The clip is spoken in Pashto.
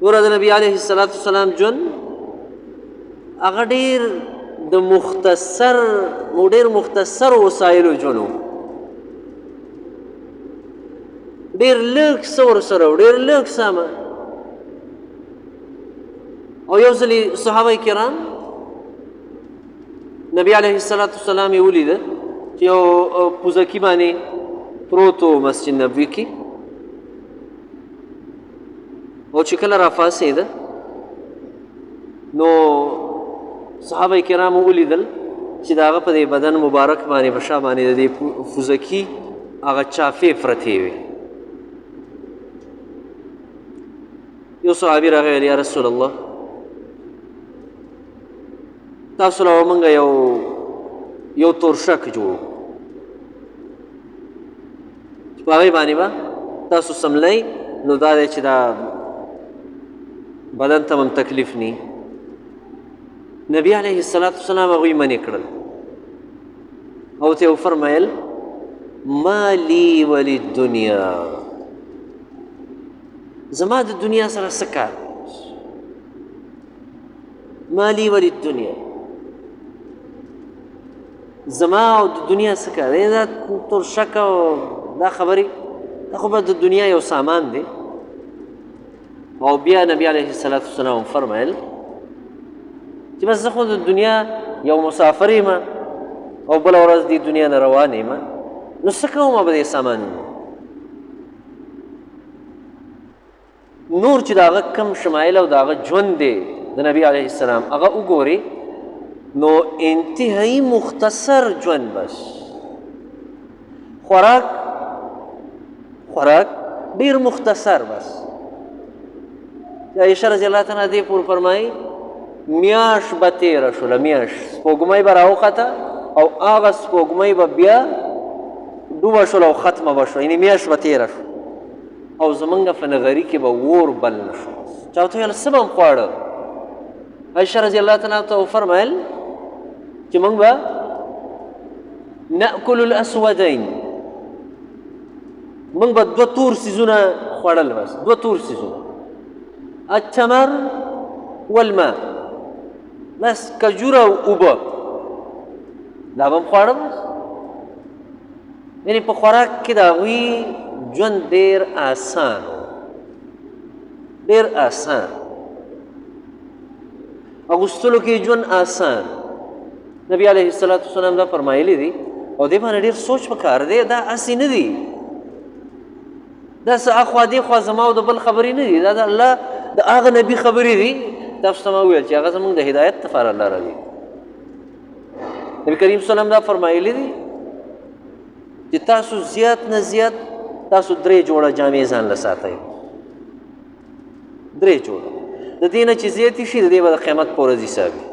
ګوره د نبي علیه السلام ژوند هغه ډېر مختصر وسایلو ژوند و. ډېر لږ څه ورسره و، ډېر لږ سامان. او یو ځلې صحابه کرام نبي علیه السلام یې ولیده چې یو پوزکي باندې پروت و مسجد نبوي کې، او چې کله راپاڅېده نو صحابه کرامو ولیدل چې د هغه په دې بدن مبارک باندې په شا باندې د دې پوزکي هغه چافې پرتې وې. یو صحابي راغی ویل یا رسول الله تاسو له موږ یو تورشک جوړ چې په هغې باندې به تاسو سملی، نو دا دی چې دا بدن ته هم تکلیف نی. نبی علیه السلام هغوی منې کړل او ته یې وفرمیل ما لی وللدنیا، زما د دنیا سره څه کار، ما لی وللدنیا، زما او د دنیا څه کار. دا تورشک او دا خبرې دا خو به د دنیا یو سامان دی. او بیا نبی علیه السلام فرمایل چې بس زه خو د دنیا یو مسافر یم او بله ورځ دې دنیا نه روان یم، نو څه کوم به دې سامان نور چې د هغه کم شمایل او د هغه ژوند دی د نبي علیه السلام هغه وګورې نو انتهایی مختصر ژوند، بس خوراک ډېر مختصر. بس عایشه رضی الله تعالی دې پور فرمایي میاشت به تېره شوله، میاشت سپوږمۍ به راوخته او هغه سپوږمۍ به بیا ډوبه شوله او ختمه به شوه، یعنې میاشت به تېره شوه او زمونږ په نغري کې به اور بل نه شو. چا ورته ویل څه به هم خواړه؟ عایشه رضی الله تعالی ته وفرمیل چې موږ به نأکل الاسودین، موږ به دوه تور څیزونه خوړل، بس دوه تور څیزونه، التمر والماء، بس کجوره او اوبه، دا به هم خواړه. بس یعنې په خوراک کې د هغوی ژوند ډېر آسان و، ډېر آسان، اغوستلو کې ژوند آسان. نبی علیه السلام دا فرمایلی دی او دې باندې ډېر سوچ پکار دی. دا هسې نه دي، دا څه اخوا دېخوا زما او د بل خبرې نه دي، دا د الله د هغه نبي خبرې دي. تاسو ته ما وویل چې هغه زموږ د هدایت لپاره لاره دي. نبي کریم صلی الله علیه وسلم دا فرمایلی دي چې تاسو زیات نه زیات تاسو 3 جوړه جامې ځان له ساتئ، 3 جوړه، د دې نه چې زیاتې شي د دې به د قیامت په ورځ حساب وي.